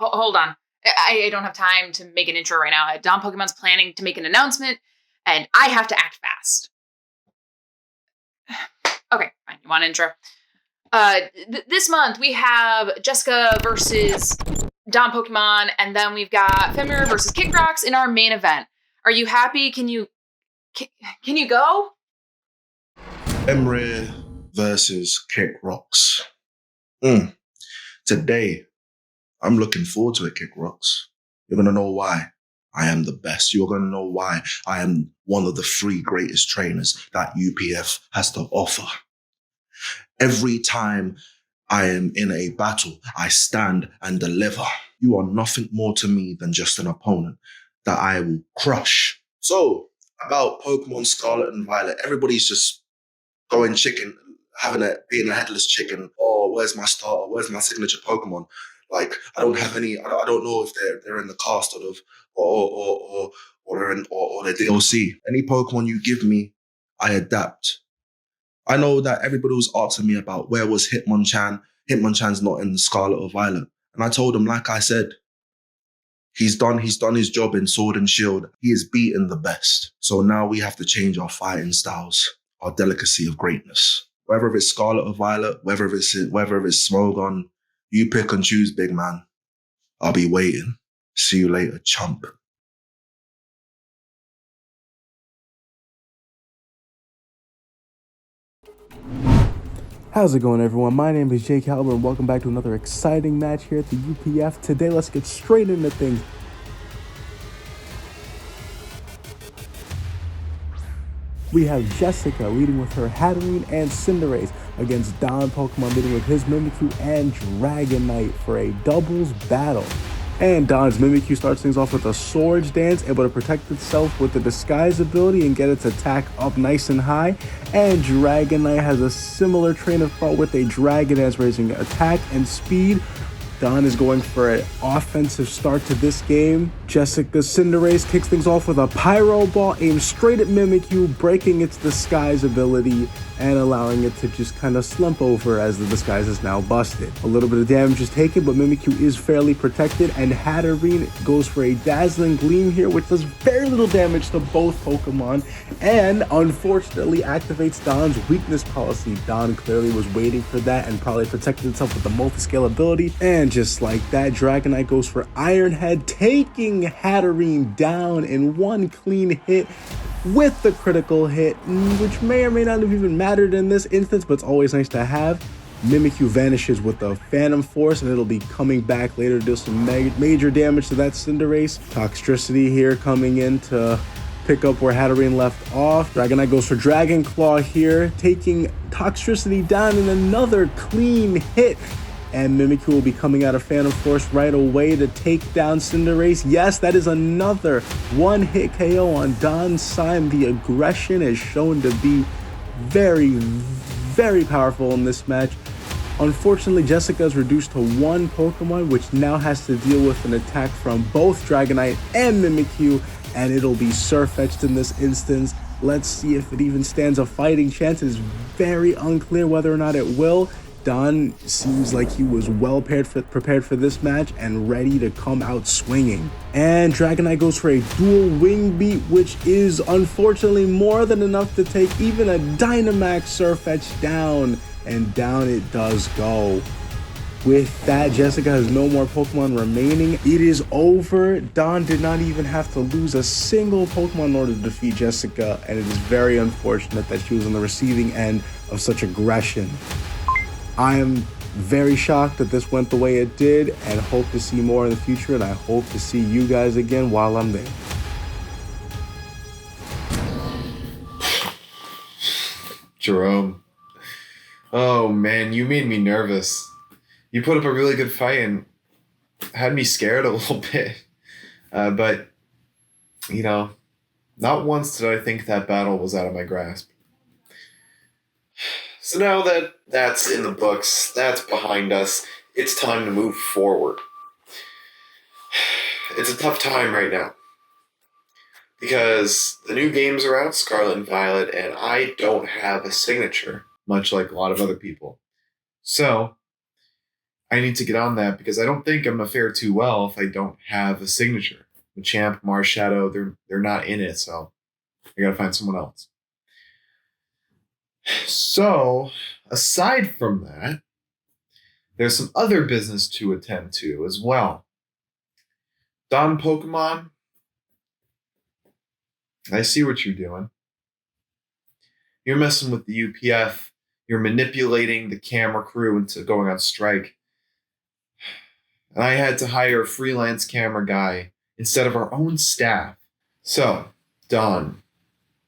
Hold on. I don't have time to make an intro right now. Don Pokemon's planning to make an announcement, and I have to act fast. Okay, fine. You want an intro? This month we have Jessica versus Don Pokemon, and then we've got Femrir versus KickRocks in our main event. Are you happy? Can you go? Femrir versus KickRocks. Today, I'm looking forward to it, KickRocks. You're going to know why I am the best. You're going to know why I am one of the 3 greatest trainers that UPF has to offer. Every time I am in a battle, I stand and deliver. You are nothing more to me than just an opponent that I will crush. So, about Pokemon Scarlet and Violet, everybody's just going chicken, being a headless chicken. Oh, where's my starter? Where's my signature Pokemon? Like, I don't have any. I don't know if they're in the cast or the DLC. Any Pokemon you give me, I adapt. I know that everybody was asking me about where was Hitmonchan. Hitmonchan's not in the Scarlet or Violet, and I told him, like I said, he's done his job in Sword and Shield. He has beaten the best. So now we have to change our fighting styles, our delicacy of greatness. Whether it's Scarlet or Violet, whether it's Smogon. You pick and choose, big man. I'll be waiting. See you later, chump. How's it going, everyone? My name is Jake Halber, and welcome back to another exciting match here at the UPF. Today, let's get straight into things. We have Jessica leading with her Hatterene and Cinderace against Don Pokemon leading with his Mimikyu and Dragonite for a doubles battle. And Don's Mimikyu starts things off with a Swords Dance, able to protect itself with the Disguise ability and get its attack up nice and high. And Dragonite has a similar train of thought with a Dragon Dance, raising attack and speed. Don is going for an offensive start to this game. Jessica's Cinderace kicks things off with a Pyro Ball aimed straight at Mimikyu, breaking its Disguise ability and allowing it to just kind of slump over as the Disguise is now busted. A little bit of damage is taken, but Mimikyu is fairly protected, and Hatterene goes for a Dazzling Gleam here, which does very little damage to both Pokemon, and unfortunately activates Don's weakness policy. Don clearly was waiting for that and probably protected itself with the multi-scale ability, and just like that, Dragonite goes for Iron Head, taking Hatterene down in one clean hit with the critical hit, which may or may not have even mattered in this instance, but it's always nice to have. Mimikyu vanishes with the Phantom Force, and it'll be coming back later to do some major damage to that Cinderace. Toxtricity here coming in to pick up where Hatterene left off. Dragonite goes for Dragon Claw here, taking Toxtricity down in another clean hit. And Mimikyu will be coming out of Phantom Force right away to take down Cinderace. Yes, that is another one-hit KO on Don's side. The aggression is shown to be very, very powerful in this match. Unfortunately, Jessica is reduced to one Pokemon, which now has to deal with an attack from both Dragonite and Mimikyu, and it'll be Surfetched in this instance. Let's see if it even stands a fighting chance. It is very unclear whether or not it will. Don seems like he was well prepared for this match and ready to come out swinging. And Dragonite goes for a dual wing beat, which is unfortunately more than enough to take even a Dynamax Surfetch down, and down it does go. With that, Jessica has no more Pokemon remaining. It is over. Don did not even have to lose a single Pokemon in order to defeat Jessica, and it is very unfortunate that she was on the receiving end of such aggression. I am very shocked that this went the way it did, and hope to see more in the future, and I hope to see you guys again while I'm there. Jerome. Oh man, you made me nervous. You put up a really good fight and had me scared a little bit. But, you know, not once did I think that battle was out of my grasp. So now that that's in the books, that's behind us, it's time to move forward. It's a tough time right now. Because the new games are out, Scarlet and Violet, and I don't have a signature, much like a lot of other people. So, I need to get on that because I don't think I'm gonna fare too well if I don't have a signature. Machamp, Marshadow, they're not in it, so I gotta find someone else. So, aside from that, there's some other business to attend to as well. Don Pokemon, I see what you're doing. You're messing with the UPF. You're manipulating the camera crew into going on strike. And I had to hire a freelance camera guy instead of our own staff. So, Don,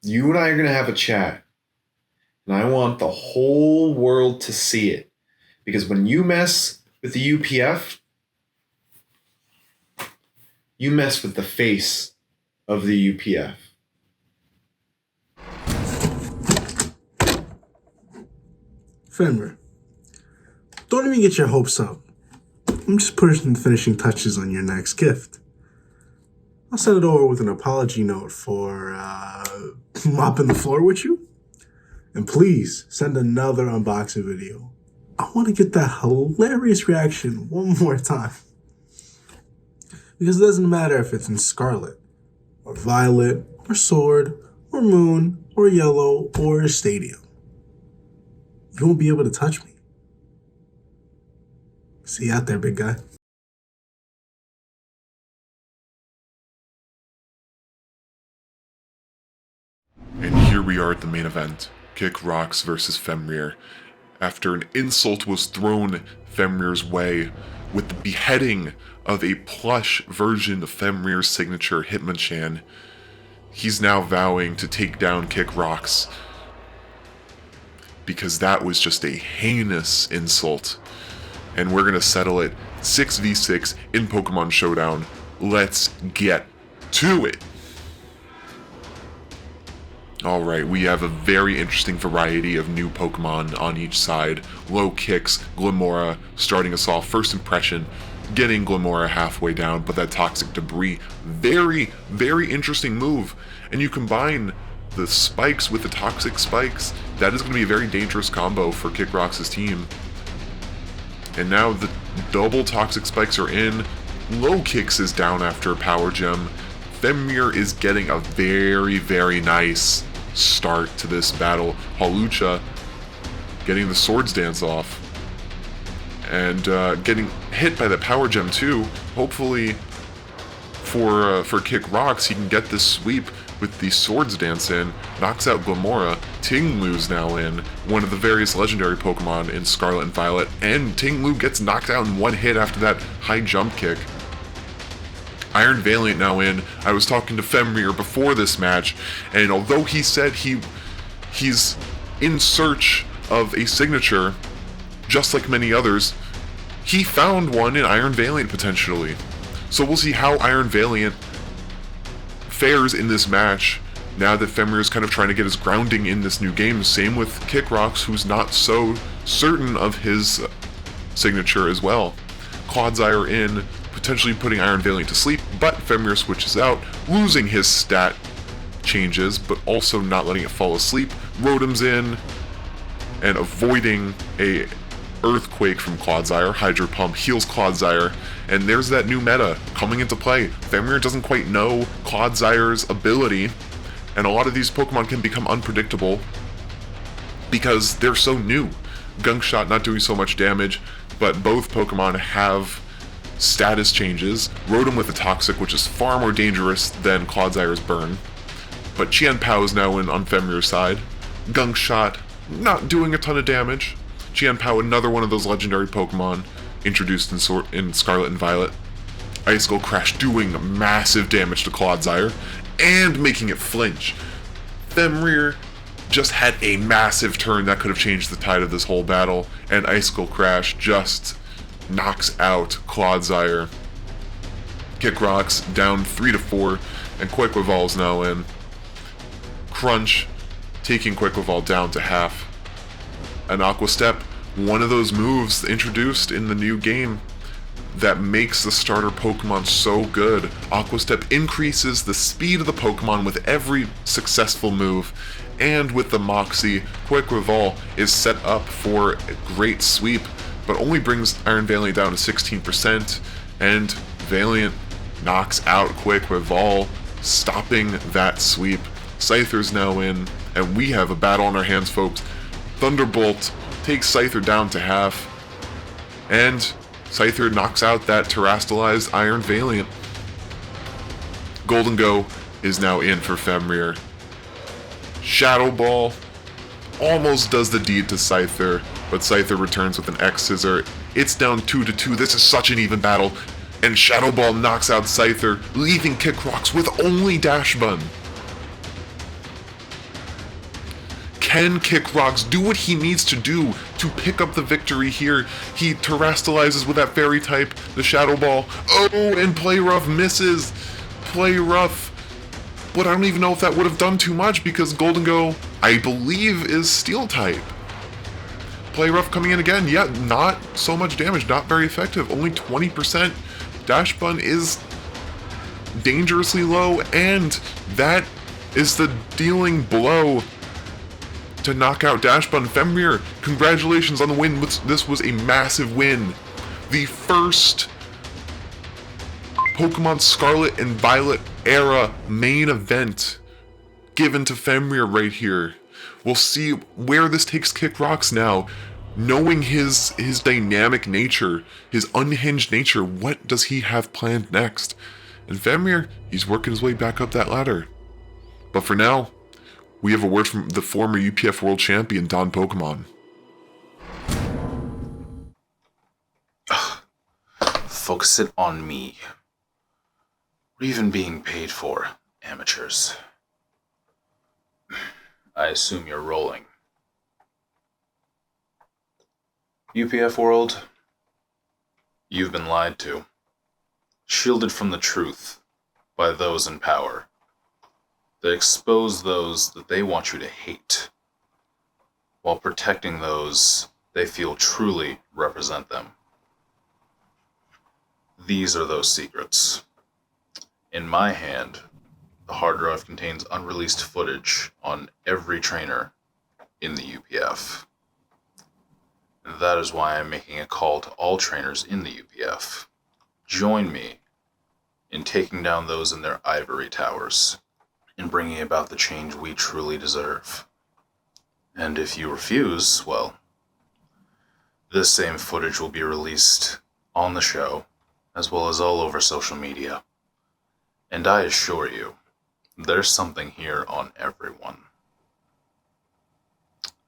you and I are going to have a chat. And I want the whole world to see it. Because when you mess with the UPF, you mess with the face of the UPF. Femrir, don't even get your hopes up. I'm just putting the finishing touches on your next gift. I'll send it over with an apology note for mopping the floor with you. And please send another unboxing video. I want to get that hilarious reaction one more time. Because it doesn't matter if it's in Scarlet, or Violet, or Sword, or Moon, or Yellow, or Stadium. You won't be able to touch me. See you out there, big guy. And here we are at the main event, KickRocks versus Femrir. After an insult was thrown Femrir's way with the beheading of a plush version of Femrir's signature, Hitmonchan, he's now vowing to take down KickRocks because that was just a heinous insult. And we're gonna settle it 6v6 in Pokemon Showdown. Let's get to it! Alright, we have a very interesting variety of new Pokemon on each side. Low Kicks, Glimmora, starting us off. First impression, getting Glimmora halfway down, but that Toxic Debris, very, very interesting move. And you combine the spikes with the Toxic Spikes, that is going to be a very dangerous combo for KickRocks' team. And now the double Toxic Spikes are in. Low Kicks is down after a Power Gem. Femrir is getting a very, very nice start to this battle. Hawlucha getting the Swords Dance off. And getting hit by the Power Gem too. Hopefully for KickRocks, he can get this sweep with the Swords Dance in. Knocks out Glimmora. Tinglu's now in. One of the various legendary Pokemon in Scarlet and Violet. And Tinglu gets knocked out in one hit after that high jump kick. Iron Valiant now in. I was talking to Femrir before this match, and although he said he's in search of a signature, just like many others, he found one in Iron Valiant potentially. So we'll see how Iron Valiant fares in this match now that Femrir is kind of trying to get his grounding in this new game. Same with KickRocks, who's not so certain of his signature as well. Clodsire in, potentially putting Iron Valiant to sleep, but Femrir switches out, losing his stat changes, but also not letting it fall asleep. Rotom's in, and avoiding a Earthquake from Clodsire. Hydro Pump heals Clodsire, and there's that new meta coming into play. Femrir doesn't quite know Clodsire's ability, and a lot of these Pokemon can become unpredictable because they're so new. Gunk Shot not doing so much damage, but both Pokemon have status changes. Rotom with a Toxic, which is far more dangerous than Clodsire's Burn. But Qianpao is now in on Femrir's side. Gunk Shot not doing a ton of damage. Qianpao, another one of those legendary Pokemon introduced in Scarlet and Violet. Ice Skull Crash doing massive damage to Clodsire and making it flinch. Femrir just had a massive turn that could have changed the tide of this whole battle, and Icicle Crash just knocks out Clodsire. KickRocks down 3-4, and Quick Revolve's now in. Crunch taking Quick Revolve down to half. An Aqua Step, one of those moves introduced in the new game that makes the starter Pokemon so good. Aqua Step increases the speed of the Pokemon with every successful move, and with the Moxie, Quick Revolve is set up for a great sweep, but only brings Iron Valiant down to 16%, and Valiant knocks out Quick Revolve, stopping that sweep. Scyther's now in, and we have a battle on our hands, folks. Thunderbolt takes Scyther down to half, and Scyther knocks out that terastallized Iron Valiant. Golden Go is now in for Femrir. Shadow Ball almost does the deed to Scyther, but Scyther returns with an X-Scissor. It's down 2-2. This is such an even battle, and Shadow Ball knocks out Scyther, leaving KickRocks with only Dash Bun. Can KickRocks do what he needs to do to pick up the victory here? He terastallizes with that Fairy type, the Shadow Ball. Oh, and Play Rough misses. Play Rough. But I don't even know if that would have done too much because Golden Go, I believe, is Steel type. Play Rough coming in again. Yeah, not so much damage, not very effective. Only 20%. Dash Bun is dangerously low, and that is the dealing blow to knock out Dash Bun. Femrir, congratulations on the win. This was a massive win. The first Pokemon Scarlet and Violet era main event given to Femrir right here. We'll see where this takes KickRocks now. Knowing his dynamic nature, his unhinged nature, what does he have planned next? And Femrir, he's working his way back up that ladder. But for now, we have a word from the former UPF World Champion, Don Pokemon. Focus it on me. What are you even being paid for, amateurs? I assume you're rolling. UPF World, you've been lied to. Shielded from the truth by those in power. They expose those that they want you to hate, while protecting those they feel truly represent them. These are those secrets. In my hand, the hard drive contains unreleased footage on every trainer in the UPF. And that is why I'm making a call to all trainers in the UPF. Join me in taking down those in their ivory towers, and bringing about the change we truly deserve. And if you refuse, well, this same footage will be released on the show, as well as all over social media. And I assure you, there's something here on everyone.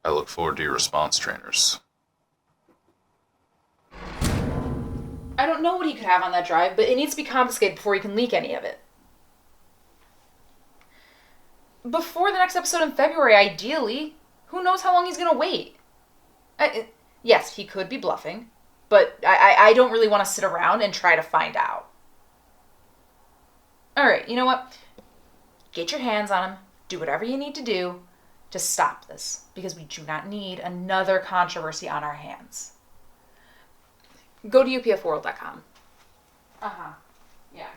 I look forward to your response, trainers. I don't know what he could have on that drive, but it needs to be confiscated before he can leak any of it. Before the next episode in February, ideally. Who knows how long he's going to wait? Yes, he could be bluffing, but I don't really want to sit around and try to find out. Alright, you know what? Get your hands on him. Do whatever you need to do to stop this, because we do not need another controversy on our hands. Go to upfworld.com. Yeah.